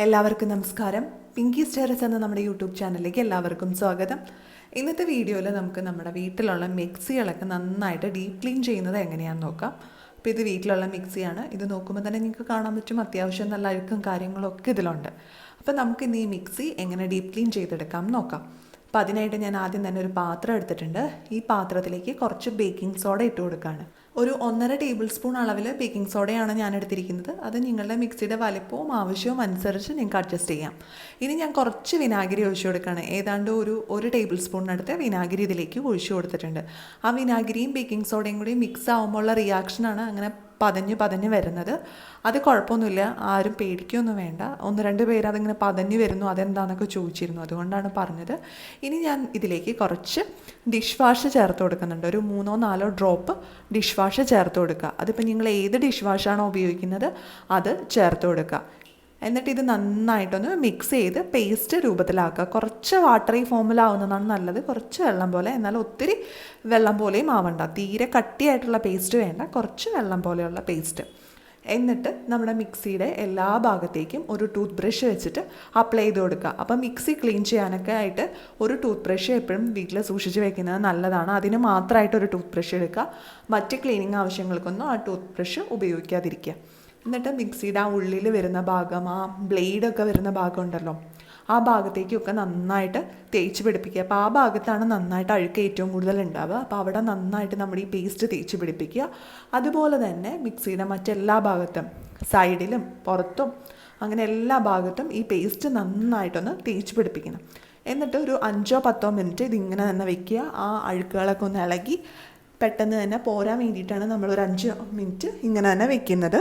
എല്ലാവർക്കും നമസ്കാരം. പിങ്കി സ്റ്റേറസ് എന്ന നമ്മുടെ യൂട്യൂബ് ചാനലിലേക്ക് എല്ലാവർക്കും സ്വാഗതം. ഇന്നത്തെ വീഡിയോയിൽ നമുക്ക് നമ്മുടെ വീട്ടിലുള്ള മിക്സികളൊക്കെ നന്നായിട്ട് ഡീപ്പ് ക്ലീൻ ചെയ്യുന്നത് എങ്ങനെയാണെന്ന് നോക്കാം. അപ്പോൾ ഇത് വീട്ടിലുള്ള മിക്സിയാണ്. ഇത് നോക്കുമ്പോൾ തന്നെ നിങ്ങൾക്ക് കാണാൻ പറ്റും അത്യാവശ്യം നല്ല അഴുക്കും കാര്യങ്ങളൊക്കെ ഇതിലുണ്ട്. അപ്പോൾ നമുക്ക് ഇന്ന് ഈ മിക്സി എങ്ങനെ ഡീപ്പ് ക്ലീൻ ചെയ്തെടുക്കാം നോക്കാം. അപ്പോൾ അതിനായിട്ട് ഞാൻ ആദ്യം തന്നെ ഒരു പാത്രം എടുത്തിട്ടുണ്ട്. ഈ പാത്രത്തിലേക്ക് കുറച്ച് ബേക്കിംഗ് സോഡ ഇട്ട് കൊടുക്കുകയാണ്. ഒരു 1.5 ടേബിൾ സ്പൂൺ അളവിൽ ബേക്കിംഗ് സോഡയാണ് ഞാൻ എടുത്തിരിക്കുന്നത്. അത് നിങ്ങളുടെ മിക്സിയുടെ വലിപ്പവും ആവശ്യവും അനുസരിച്ച് നിങ്ങൾക്ക് അഡ്ജസ്റ്റ് ചെയ്യാം. ഇനി ഞാൻ കുറച്ച് വിനാഗിരി ഒഴിച്ചു കൊടുക്കുകയാണ്. ഏതാണ്ട് ഒരു ടേബിൾ സ്പൂണിനടുത്ത് വിനാഗിരി ഇതിലേക്ക് ഒഴിച്ചു കൊടുത്തിട്ടുണ്ട്. ആ വിനാഗിരിയും ബേക്കിംഗ് സോഡയും കൂടി മിക്സ് ആകുമ്പോൾ ഉള്ള റിയാക്ഷനാണ് അങ്ങനെ പതഞ്ഞ് വരുന്നത്. അത് കുഴപ്പമൊന്നുമില്ല, ആരും പേടിക്കുകയൊന്നും വേണ്ട. 1-2 പേര് അതിങ്ങനെ പതഞ്ഞ് വരുന്നു അതെന്താണെന്നൊക്കെ ചോദിച്ചിരുന്നു, അതുകൊണ്ടാണ് പറഞ്ഞത്. ഇനി ഞാൻ ഇതിലേക്ക് കുറച്ച് ഡിഷ് വാഷ് ചേർത്ത് കൊടുക്കുന്നുണ്ട്. ഒരു 3-4 ഡ്രോപ്പ് ഡിഷ് വാഷ് ചേർത്ത് കൊടുക്കുക. അതിപ്പോൾ നിങ്ങൾ ഏത് ഡിഷ് വാഷാണോ ഉപയോഗിക്കുന്നത് അത് ചേർത്ത് കൊടുക്കുക. എന്നിട്ട് ഇത് നന്നായിട്ടൊന്ന് മിക്സ് ചെയ്ത് പേസ്റ്റ് രൂപത്തിലാക്കുക. കുറച്ച് വാട്ടറി ഫോമിലാവുന്നതാണ് നല്ലത്, കുറച്ച് വെള്ളം പോലെ. എന്നാൽ ഒത്തിരി വെള്ളം പോലെയും ആവണ്ട, തീരെ കട്ടിയായിട്ടുള്ള പേസ്റ്റ് വേണ്ട, കുറച്ച് വെള്ളം പോലെയുള്ള പേസ്റ്റ്. എന്നിട്ട് നമ്മുടെ മിക്സിയുടെ എല്ലാ ഭാഗത്തേക്കും ഒരു ടൂത്ത് ബ്രഷ് വെച്ചിട്ട് അപ്ലൈ ചെയ്ത് കൊടുക്കുക. അപ്പം മിക്സി ക്ലീൻ ചെയ്യാനൊക്കെ ആയിട്ട് ഒരു ടൂത്ത് ബ്രഷ് എപ്പോഴും വീട്ടിൽ സൂക്ഷിച്ച് വെക്കുന്നത് നല്ലതാണ്. അതിന് മാത്രമായിട്ടൊരു ടൂത്ത് ബ്രഷ് എടുക്കുക. മറ്റ് ക്ലീനിങ് ആവശ്യങ്ങൾക്കൊന്നും ആ ടൂത്ത് ബ്രഷ് ഉപയോഗിക്കാതിരിക്കുക. എന്നിട്ട് മിക്സിയുടെ ആ ഉള്ളിൽ വരുന്ന ഭാഗം, ആ ബ്ലേഡൊക്കെ വരുന്ന ഭാഗം ഉണ്ടല്ലോ, ആ ഭാഗത്തേക്കൊക്കെ നന്നായിട്ട് തേച്ച് പിടിപ്പിക്കുക. അപ്പോൾ ആ ഭാഗത്താണ് നന്നായിട്ട് അഴുക്ക് ഏറ്റവും കൂടുതൽ ഉണ്ടാവുക. അപ്പോൾ അവിടെ നന്നായിട്ട് നമ്മുടെ ഈ പേസ്റ്റ് തേച്ച് പിടിപ്പിക്കുക. അതുപോലെ തന്നെ മിക്സിയുടെ മറ്റെല്ലാ ഭാഗത്തും, സൈഡിലും പുറത്തും, അങ്ങനെ എല്ലാ ഭാഗത്തും ഈ പേസ്റ്റ് നന്നായിട്ടൊന്ന് തേച്ച് പിടിപ്പിക്കണം. എന്നിട്ട് ഒരു 5-10 മിനിറ്റ് ഇതിങ്ങനെ തന്നെ വയ്ക്കുക. ആ അഴുക്കുകളൊക്കെ ഒന്ന് ഇളകി പെട്ടെന്ന് തന്നെ പോരാൻ വേണ്ടിയിട്ടാണ് നമ്മളൊരു 5 മിനിറ്റ് ഇങ്ങനെ തന്നെ വെക്കുന്നത്.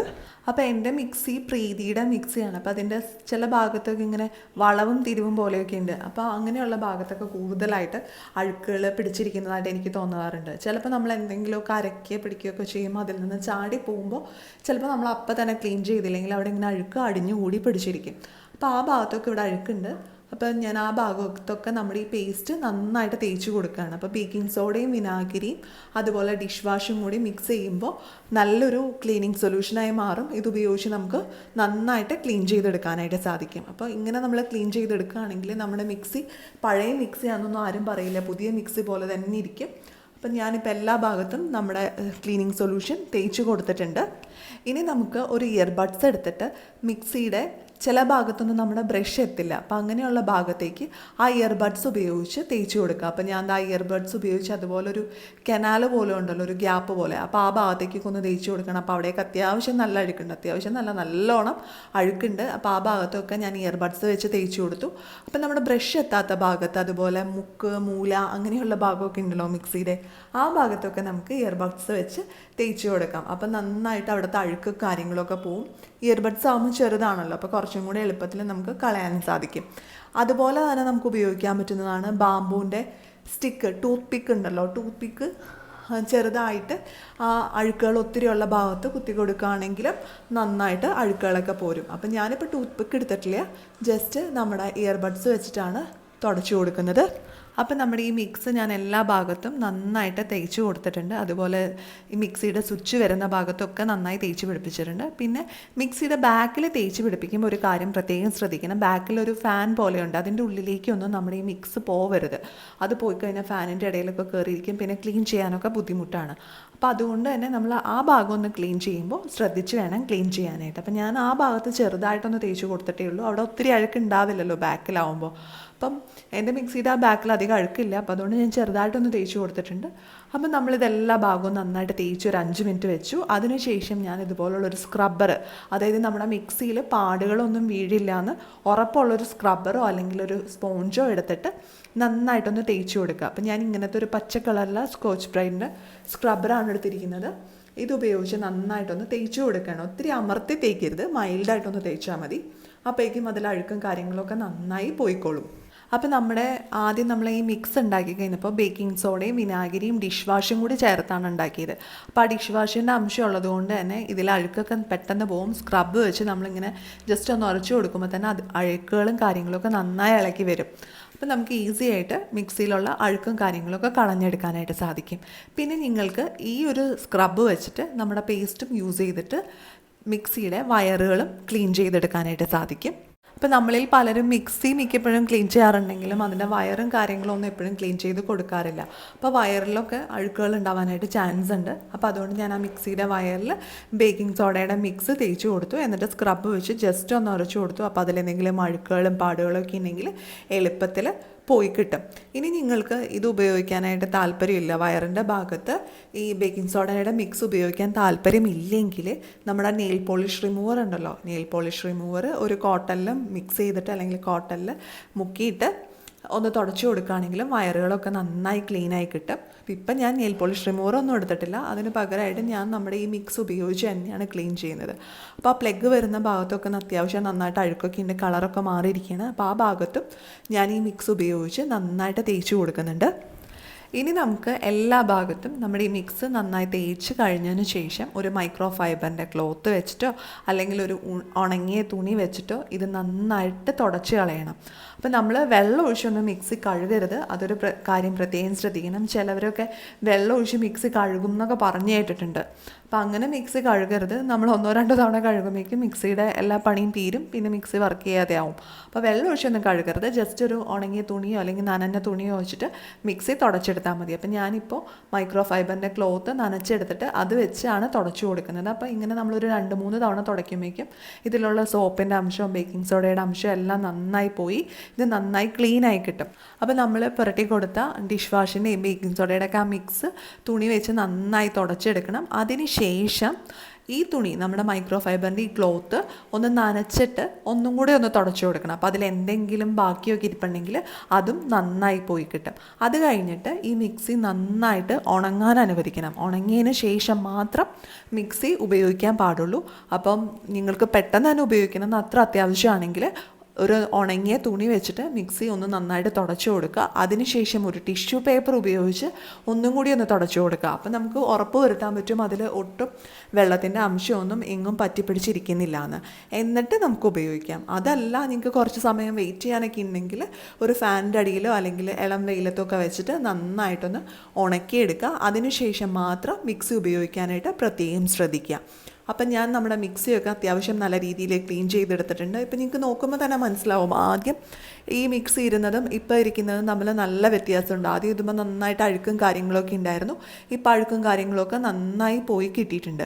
അപ്പോൾ എൻ്റെ മിക്സി പ്രീതിയുടെ മിക്സിയാണ്. അപ്പോൾ അതിൻ്റെ ചില ഭാഗത്തൊക്കെ ഇങ്ങനെ വളവും തിരിവും പോലെയൊക്കെ ഉണ്ട്. അപ്പോൾ അങ്ങനെയുള്ള ഭാഗത്തൊക്കെ കൂടുതലായിട്ട് അഴുക്കുകൾ പിടിച്ചിരിക്കുന്നതായിട്ട് എനിക്ക് തോന്നാറുണ്ട്. ചിലപ്പോൾ നമ്മൾ എന്തെങ്കിലുമൊക്കെ അരക്കുകയോ പിടിക്കുകയൊക്കെ ചെയ്യുമ്പോൾ അതിൽ നിന്ന് ചാടി പോകുമ്പോൾ ചിലപ്പോൾ നമ്മൾ അപ്പം തന്നെ ക്ലീൻ ചെയ്തില്ലെങ്കിൽ അവിടെ ഇങ്ങനെ അഴുക്ക് അടിഞ്ഞു കൂടി പിടിച്ചിരിക്കും. അപ്പോൾ ആ ഭാഗത്തൊക്കെ ഇവിടെ അഴുക്കുണ്ട്. അപ്പോൾ ഞാൻ ആ ഭാഗത്തൊക്കെ നമ്മുടെ ഈ പേസ്റ്റ് നന്നായിട്ട് തേച്ച് കൊടുക്കുകയാണ്. അപ്പോൾ ബേക്കിംഗ് സോഡയും വിനാഗിരിയും അതുപോലെ ഡിഷ് വാഷും കൂടി മിക്സ് ചെയ്യുമ്പോൾ നല്ലൊരു ക്ലീനിങ് സൊല്യൂഷനായി മാറും. ഇതുപയോഗിച്ച് നമുക്ക് നന്നായിട്ട് ക്ലീൻ ചെയ്തെടുക്കാനായിട്ട് സാധിക്കും. അപ്പോൾ ഇങ്ങനെ നമ്മൾ ക്ലീൻ ചെയ്തെടുക്കുകയാണെങ്കിൽ നമ്മുടെ മിക്സി പഴയ മിക്സിയാണെന്നൊന്നും ആരും പറയില്ല, പുതിയ മിക്സി പോലെ തന്നെ ഇരിക്കും. അപ്പം ഞാനിപ്പോൾ എല്ലാ ഭാഗത്തും നമ്മുടെ ക്ലീനിങ് സൊല്യൂഷൻ തേച്ച് കൊടുത്തിട്ടുണ്ട്. ഇനി നമുക്ക് ഒരു ഇയർബഡ്സ് എടുത്തിട്ട് മിക്സിയുടെ ചില ഭാഗത്തൊന്നും നമ്മുടെ ബ്രഷ് എത്തില്ല. അപ്പം അങ്ങനെയുള്ള ഭാഗത്തേക്ക് ആ ഇയർബഡ്സ് ഉപയോഗിച്ച് തേച്ച് കൊടുക്കുക. അപ്പം ഞാൻ ആ ഇയർബഡ്സ് ഉപയോഗിച്ച് അതുപോലെ ഒരു കനാൽ പോലെ ഉണ്ടല്ലോ, ഒരു ഗ്യാപ്പ് പോലെ, അപ്പോൾ ആ ഭാഗത്തേക്കൊക്കെ ഒന്ന് തേച്ച് കൊടുക്കണം. അപ്പോൾ അവിടേക്ക് അത്യാവശ്യം നല്ല അഴുക്കുണ്ട്, അത്യാവശ്യം നല്ലോണം അഴുക്കുണ്ട്. അപ്പോൾ ആ ഭാഗത്തൊക്കെ ഞാൻ ഇയർബഡ്സ് വെച്ച് തേച്ച് കൊടുത്തു. അപ്പം നമ്മുടെ ബ്രഷ് എത്താത്ത ഭാഗത്ത്, അതുപോലെ മുക്ക്, മൂല, അങ്ങനെയുള്ള ഭാഗമൊക്കെ ഉണ്ടല്ലോ മിക്സിയുടെ, ആ ഭാഗത്തൊക്കെ നമുക്ക് ഇയർബഡ്സ് വെച്ച് തേച്ച് കൊടുക്കാം. അപ്പം നന്നായിട്ട് അവിടുത്തെ അഴുക്ക് കാര്യങ്ങളൊക്കെ പോവും. ഇയർബഡ്സ് ആകുമ്പോൾ ചെറുതാണല്ലോ, അപ്പോൾ കുറച്ചും കൂടി എളുപ്പത്തിൽ നമുക്ക് കളയാനും സാധിക്കും. അതുപോലെ തന്നെ നമുക്ക് ഉപയോഗിക്കാൻ പറ്റുന്നതാണ് ബാംബൂൻ്റെ സ്റ്റിക്ക്, ടൂത്ത് പിക്ക് ഉണ്ടല്ലോ, ടൂത്ത് പിക്ക് ചെറുതായിട്ട് ആ അഴുക്കുകൾ ഒത്തിരിയുള്ള ഭാഗത്ത് കുത്തി കൊടുക്കുകയാണെങ്കിലും നന്നായിട്ട് അഴുക്കുകളൊക്കെ പോരും. അപ്പം ഞാനിപ്പോൾ ടൂത്ത് പിക്ക് എടുത്തിട്ടില്ല, ജസ്റ്റ് നമ്മുടെ ഇയർബഡ്സ് വെച്ചിട്ടാണ് തുടച്ചു കൊടുക്കുന്നത്. അപ്പം നമ്മുടെ ഈ മിക്സ് ഞാൻ എല്ലാ ഭാഗത്തും നന്നായിട്ട് തേച്ച് കൊടുത്തിട്ടുണ്ട്. അതുപോലെ ഈ മിക്സിയുടെ സ്വിച്ച് വരുന്ന ഭാഗത്തൊക്കെ നന്നായി തേച്ച് പിടിപ്പിച്ചിട്ടുണ്ട്. പിന്നെ മിക്സിയുടെ ബാക്കിൽ തേച്ച് പിടിപ്പിക്കുമ്പോൾ ഒരു കാര്യം പ്രത്യേകം ശ്രദ്ധിക്കണം. ബാക്കിലൊരു ഫാൻ പോലെയുണ്ട്, അതിൻ്റെ ഉള്ളിലേക്കൊന്നും നമ്മുടെ ഈ മിക്സ് പോവരുത്. അത് പോയി കഴിഞ്ഞാൽ ഫാനിൻ്റെ ഇടയിലൊക്കെ കയറിയിരിക്കും, പിന്നെ ക്ലീൻ ചെയ്യാനൊക്കെ ബുദ്ധിമുട്ടാണ്. അപ്പോൾ അതുകൊണ്ട് തന്നെ നമ്മൾ ആ ഭാഗം ഒന്ന് ക്ലീൻ ചെയ്യുമ്പോൾ ശ്രദ്ധിച്ച് വേണം ക്ലീൻ ചെയ്യാനായിട്ട്. അപ്പം ഞാൻ ആ ഭാഗത്ത് ചെറുതായിട്ടൊന്ന് തേച്ച് കൊടുത്തിട്ടേ ഉള്ളൂ. അവിടെ ഒത്തിരി അഴുക്കുണ്ടാവില്ലല്ലോ ബാക്കിലാവുമ്പോൾ. അപ്പം എൻ്റെ മിക്സിയുടെ ആ ബാക്കിൽ അധികം അഴുക്കില്ല, അപ്പോൾ അതുകൊണ്ട് ഞാൻ ചെറുതായിട്ടൊന്ന് തേച്ച് കൊടുത്തിട്ടുണ്ട്. അപ്പം നമ്മളിതെല്ലാ ഭാഗവും നന്നായിട്ട് തേച്ച് ഒരു 5 മിനിറ്റ് വെച്ചു. അതിനുശേഷം ഞാൻ ഇതുപോലുള്ളൊരു സ്ക്രബ്ബർ, അതായത് നമ്മുടെ മിക്സിയിൽ പാടുകളൊന്നും വീഴില്ല എന്ന് ഉറപ്പുള്ളൊരു സ്ക്രബ്ബറോ അല്ലെങ്കിൽ ഒരു സ്പോഞ്ചോ എടുത്തിട്ട് നന്നായിട്ടൊന്ന് തേച്ച് കൊടുക്കുക. അപ്പം ഞാൻ ഇങ്ങനത്തെ ഒരു പച്ച കളറിലെ സ്കോച്ച് ബ്രൈറ്റിൻ്റെ സ്ക്രബ്ബറാണ് എടുത്തിരിക്കുന്നത്. ഇതുപയോഗിച്ച് നന്നായിട്ടൊന്ന് തേച്ച് കൊടുക്കണം. ഒത്തിരി അമർത്തി തേക്കരുത്, മൈൽഡായിട്ടൊന്ന് തേച്ചാൽ മതി. അപ്പോഴേക്കും അതിൽ അഴുക്കും കാര്യങ്ങളൊക്കെ നന്നായി പോയിക്കോളും. അപ്പോൾ ആദ്യം നമ്മൾ ഈ മിക്സ് ഉണ്ടാക്കി കഴിഞ്ഞപ്പോൾ ബേക്കിംഗ് സോഡയും വിനാഗിരിയും ഡിഷ് വാഷും കൂടി ചേർത്താണ് ഉണ്ടാക്കിയത്. അപ്പോൾ ആ ഡിഷ് വാഷിൻ്റെ അംശം ഉള്ളതുകൊണ്ട് തന്നെ ഇതിൽ അഴുക്കൊക്കെ പെട്ടെന്ന് പോകും. സ്ക്രബ് വെച്ച് നമ്മളിങ്ങനെ ജസ്റ്റ് ഒന്ന് ഉരച്ചു കൊടുക്കുമ്പോൾ തന്നെ അത് അഴുക്കുകളും കാര്യങ്ങളൊക്കെ നന്നായി ഇളക്കി വരും. അപ്പോൾ നമുക്ക് ഈസി ആയിട്ട് മിക്സിയിലുള്ള അഴുക്കും കാര്യങ്ങളൊക്കെ കളഞ്ഞെടുക്കാനായിട്ട് സാധിക്കും. പിന്നെ നിങ്ങൾക്ക് ഈ ഒരു സ്ക്രബ് വെച്ചിട്ട് നമ്മുടെ പേസ്റ്റും യൂസ് ചെയ്തിട്ട് മിക്സിയുടെ വയറുകളും ക്ലീൻ ചെയ്തെടുക്കാനായിട്ട് സാധിക്കും. അപ്പോൾ നമ്മളിൽ പലരും മിക്സി മിക്കപ്പോഴും ക്ലീൻ ചെയ്യാറുണ്ടെങ്കിലും അതിൻ്റെ വയറും കാര്യങ്ങളും ഒന്നും എപ്പോഴും ക്ലീൻ ചെയ്ത് കൊടുക്കാറില്ല. അപ്പോൾ വയറിലൊക്കെ അഴുക്കുകൾ ഉണ്ടാവാനായിട്ട് ചാൻസ് ഉണ്ട്. അപ്പോൾ അതുകൊണ്ട് ഞാൻ ആ മിക്സിയുടെ വയറിൽ ബേക്കിംഗ് സോഡയുടെ മിക്സ് തേച്ച് കൊടുത്തു. എന്നിട്ട് സ്ക്രബ് വെച്ച് ജസ്റ്റ് ഒന്ന് ഉരച്ചു കൊടുത്തു. അപ്പോൾ അതിലെന്തെങ്കിലും അഴുക്കുകളും പാടുകളും ഒക്കെ ഉണ്ടെങ്കിൽ എളുപ്പത്തിൽ പോയി കിട്ടും. ഇനി നിങ്ങൾക്ക് ഇത് ഉപയോഗിക്കാനായിട്ട് താല്പര്യമില്ല, വയറിൻ്റെ ഭാഗത്ത് ഈ ബേക്കിംഗ് സോഡയുടെ മിക്സ് ഉപയോഗിക്കാൻ താല്പര്യമില്ലെങ്കിൽ നമ്മുടെ നെയിൽ പോളിഷ് റിമൂവർ ഉണ്ടല്ലോ, നെയിൽ പോളിഷ് റിമൂവർ ഒരു കോട്ടണിൽ മിക്സ് ചെയ്തിട്ട് അല്ലെങ്കിൽ കോട്ടണിൽ മുക്കിയിട്ട് ഒന്ന് തുടച്ചു കൊടുക്കുകയാണെങ്കിലും വയറുകളൊക്കെ നന്നായി ക്ലീനായി കിട്ടും. ഇപ്പം ഞാൻ നെയിൽ പോളിഷ് റിമൂവർ ഒന്നും എടുത്തിട്ടില്ല, അതിന് പകരമായിട്ട് ഞാൻ നമ്മുടെ ഈ മിക്സ് ഉപയോഗിച്ച് തന്നെയാണ് ക്ലീൻ ചെയ്യുന്നത്. അപ്പോൾ ആ പ്ലഗ് വരുന്ന ഭാഗത്തൊക്കെ അത്യാവശ്യം നന്നായിട്ട് അഴുക്കൊക്കെ ഉണ്ട്, കളറൊക്കെ മാറിയിരിക്കുകയാണ്. അപ്പോൾ ആ ഭാഗത്തും ഞാൻ ഈ മിക്സ് ഉപയോഗിച്ച് നന്നായിട്ട് തേച്ച് കൊടുക്കുന്നുണ്ട്. ഇനി നമുക്ക് എല്ലാ ഭാഗത്തും നമ്മുടെ ഈ മിക്സ് നന്നായി തേച്ച് കഴിഞ്ഞതിന് ശേഷം ഒരു മൈക്രോ ഫൈബറിൻ്റെ ക്ലോത്ത് വെച്ചിട്ടോ അല്ലെങ്കിൽ ഒരു ഉണങ്ങിയ തുണി വെച്ചിട്ടോ ഇത് നന്നായിട്ട് തുടച്ച് കളയണം. അപ്പോൾ നമ്മൾ വെള്ളം ഒഴിച്ചൊന്നും മിക്സി കഴുകരുത്, അതൊരു കാര്യം പ്രത്യേകം ശ്രദ്ധിക്കണം. ചിലവരൊക്കെ വെള്ളം ഒഴിച്ച് മിക്സി കഴുകും എന്നൊക്കെ പറഞ്ഞു കേട്ടിട്ടുണ്ട്. അപ്പോൾ അങ്ങനെ മിക്സി കഴുകരുത്. നമ്മൾ 1-2 തവണ കഴുകുമ്പോഴേക്കും മിക്സിയുടെ എല്ലാ പണിയും തീരും, പിന്നെ മിക്സി വർക്ക് ചെയ്യാതെ ആവും. അപ്പോൾ വെള്ളം ഒഴിച്ചൊന്നും കഴുകരുത്, ജസ്റ്റ് ഒരു ഉണങ്ങിയ തുണിയോ അല്ലെങ്കിൽ നനഞ്ഞ തുണിയോ വെച്ചിട്ട് മിക്സി തുടച്ചെടുത്താൽ മതി. അപ്പോൾ ഞാനിപ്പോൾ മൈക്രോ ഫൈബറിൻ്റെ ക്ലോത്ത് നനച്ചെടുത്തിട്ട് അത് വെച്ചാണ് തുടച്ചു കൊടുക്കുന്നത്. അപ്പോൾ ഇങ്ങനെ നമ്മളൊരു 2-3 തവണ തുടയ്ക്കുമ്പോഴേക്കും ഇതിലുള്ള സോപ്പിൻ്റെ അംശവും ബേക്കിംഗ് സോഡയുടെ അംശവും എല്ലാം നന്നായി പോയി ഇത് നന്നായി ക്ലീനായി കിട്ടും. അപ്പോൾ നമ്മൾ പുരട്ടി കൊടുത്ത ഡിഷ് വാഷിൻ്റെയും ബേക്കിംഗ് സോഡയുടെ ഒക്കെ ആ മിക്സ് തുണി വെച്ച് നന്നായി തുടച്ചെടുക്കണം. അതിന് ശേഷം ഈ തുണി നമ്മുടെ മൈക്രോ ഫൈബറിൻ്റെ ഈ ക്ലോത്ത് ഒന്ന് നനച്ചിട്ട് ഒന്നും കൂടെ ഒന്ന് തുടച്ചു കൊടുക്കണം. അപ്പോൾ അതിലെന്തെങ്കിലും ബാക്കിയൊക്കെ ഇരിപ്പുണ്ടെങ്കിൽ അതും നന്നായി പോയി കിട്ടും. അത് കഴിഞ്ഞിട്ട് ഈ മിക്സി നന്നായിട്ട് ഉണങ്ങാൻ അനുവദിക്കണം. ഉണങ്ങിയതിന് ശേഷം മാത്രം മിക്സി ഉപയോഗിക്കാൻ പാടുള്ളൂ. അപ്പം നിങ്ങൾക്ക് പെട്ടെന്ന് തന്നെ ഉപയോഗിക്കണമെന്ന് അത്ര അത്യാവശ്യമാണെങ്കിൽ ഒരു ഉണങ്ങിയ തുണി വെച്ചിട്ട് മിക്സി ഒന്ന് നന്നായിട്ട് തുടച്ചു കൊടുക്കുക. അതിനുശേഷം ഒരു ടിഷ്യൂ പേപ്പർ ഉപയോഗിച്ച് ഒന്നും കൂടി ഒന്ന് തുടച്ചു കൊടുക്കുക. അപ്പം നമുക്ക് ഉറപ്പ് വരുത്താൻ പറ്റും അതിൽ ഒട്ടും വെള്ളത്തിൻ്റെ അംശമൊന്നും എങ്ങും പറ്റിപ്പിടിച്ചിരിക്കുന്നില്ല എന്ന്. എന്നിട്ട് നമുക്ക് ഉപയോഗിക്കാം. അതല്ല നിങ്ങൾക്ക് കുറച്ച് സമയം വെയിറ്റ് ചെയ്യാനൊക്കെ ഉണ്ടെങ്കിൽ ഒരു ഫാനിൻ്റെ അടിയിലോ അല്ലെങ്കിൽ ഇളം വെയിലത്തൊക്കെ വെച്ചിട്ട് നന്നായിട്ടൊന്ന് ഉണക്കിയെടുക്കുക. അതിനുശേഷം മാത്രം മിക്സി ഉപയോഗിക്കാനായിട്ട് പ്രത്യേകം ശ്രദ്ധിക്കുക. അപ്പം ഞാൻ നമ്മുടെ മിക്സിയൊക്കെ അത്യാവശ്യം നല്ല രീതിയിൽ ക്ലീൻ ചെയ്തെടുത്തിട്ടുണ്ട്. ഇപ്പം നിങ്ങൾക്ക് നോക്കുമ്പോൾ തന്നെ മനസ്സിലാവും ആദ്യം ഈ മിക്സി ഇരുന്നതും ഇപ്പോൾ ഇരിക്കുന്നതും തമ്മിൽ നല്ല വ്യത്യാസമുണ്ട്. ആദ്യം ഇതുമ്പോൾ നന്നായിട്ട് അഴുക്കും കാര്യങ്ങളൊക്കെ ഉണ്ടായിരുന്നു, ഇപ്പോൾ അഴുക്കും കാര്യങ്ങളൊക്കെ നന്നായി പോയി കിട്ടിയിട്ടുണ്ട്.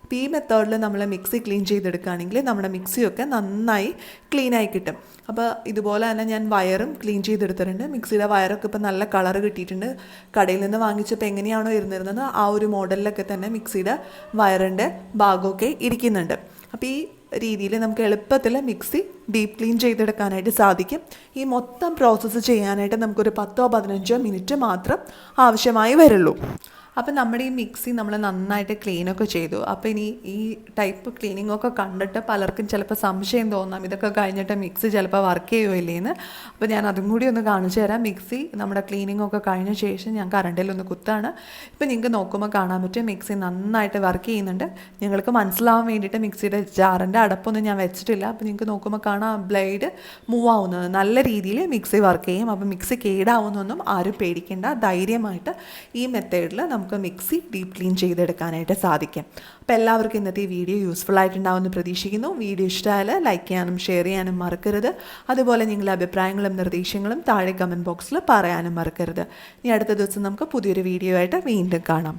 അപ്പോൾ ഈ മെത്തേഡിൽ നമ്മൾ മിക്സി ക്ലീൻ ചെയ്തെടുക്കുകയാണെങ്കിൽ നമ്മുടെ മിക്സിയൊക്കെ നന്നായി ക്ലീനായി കിട്ടും. അപ്പോൾ ഇതുപോലെ തന്നെ ഞാൻ വയറും ക്ലീൻ ചെയ്തെടുത്തിട്ടുണ്ട്. മിക്സിയുടെ വയറൊക്കെ ഇപ്പോൾ നല്ല കളറ് കിട്ടിയിട്ടുണ്ട്. കടയിൽ നിന്ന് വാങ്ങിച്ചപ്പോൾ എങ്ങനെയാണോ ഇരുന്നിരുന്നത് ആ ഒരു മോഡലിലൊക്കെ തന്നെ മിക്സിയുടെ വയറിൻ്റെ ഭാഗമൊക്കെ ഇരിക്കുന്നുണ്ട്. അപ്പോൾ ഈ രീതിയിൽ നമുക്ക് എളുപ്പത്തിൽ മിക്സി ഡീപ്പ് ക്ലീൻ ചെയ്തെടുക്കാനായിട്ട് സാധിക്കും. ഈ മൊത്തം പ്രോസസ്സ് ചെയ്യാനായിട്ട് നമുക്കൊരു 10-15 മിനിറ്റ് മാത്രം ആവശ്യമായി വരുള്ളൂ. അപ്പം നമ്മുടെ ഈ മിക്സി നമ്മൾ നന്നായിട്ട് ക്ലീനൊക്കെ ചെയ്തു. അപ്പോൾ ഇനി ഈ ടൈപ്പ് ക്ലീനിങ്ങൊക്കെ കണ്ടിട്ട് പലർക്കും ചിലപ്പോൾ സംശയം തോന്നാം, ഇതൊക്കെ കഴിഞ്ഞിട്ട് മിക്സി ചിലപ്പോൾ വർക്ക് ചെയ്യുമല്ലേന്ന്. അപ്പോൾ ഞാൻ അതും കൂടി ഒന്ന് കാണിച്ചു തരാം. മിക്സി നമ്മുടെ ക്ലീനിങ്ങൊക്കെ കഴിഞ്ഞ ശേഷം ഞാൻ കറണ്ടിലൊന്ന് കുത്താണ്. ഇപ്പോൾ നിങ്ങൾക്ക് നോക്കുമ്പോൾ കാണാൻ പറ്റും മിക്സി നന്നായിട്ട് വർക്ക് ചെയ്യുന്നുണ്ട്. നിങ്ങൾക്ക് മനസ്സിലാവാൻ വേണ്ടിയിട്ട് മിക്സിയുടെ ജാറിൻ്റെ അടപ്പൊന്നും ഞാൻ വെച്ചിട്ടില്ല. അപ്പോൾ നിങ്ങൾക്ക് നോക്കുമ്പോൾ കാണാം ബ്ലേഡ് മൂവ് ആവുന്നത്. നല്ല രീതിയിൽ മിക്സി വർക്ക് ചെയ്യും. അപ്പോൾ മിക്സി കേടാവുന്നൊന്നും ആരും പേടിക്കേണ്ട, ധൈര്യമായിട്ട് ഈ മെത്തേഡിൽ നമുക്ക് മിക്സി ഡീപ്പ് ക്ലീൻ ചെയ്തെടുക്കാനായിട്ട് സാധിക്കും. അപ്പോൾ എല്ലാവർക്കും ഇന്നത്തെ ഈ വീഡിയോ യൂസ്ഫുൾ ആയിട്ടുണ്ടാവുമെന്ന് പ്രതീക്ഷിക്കുന്നു. വീഡിയോ ഇഷ്ടമായാൽ ലൈക്ക് ചെയ്യാനും ഷെയർ ചെയ്യാനും മറക്കരുത്. അതുപോലെ നിങ്ങളുടെ അഭിപ്രായങ്ങളും നിർദ്ദേശങ്ങളും താഴെ കമൻറ്റ് ബോക്സിൽ പറയാനും മറക്കരുത്. ഇനി അടുത്ത ദിവസം നമുക്ക് പുതിയൊരു വീഡിയോ ആയിട്ട് വീണ്ടും കാണാം.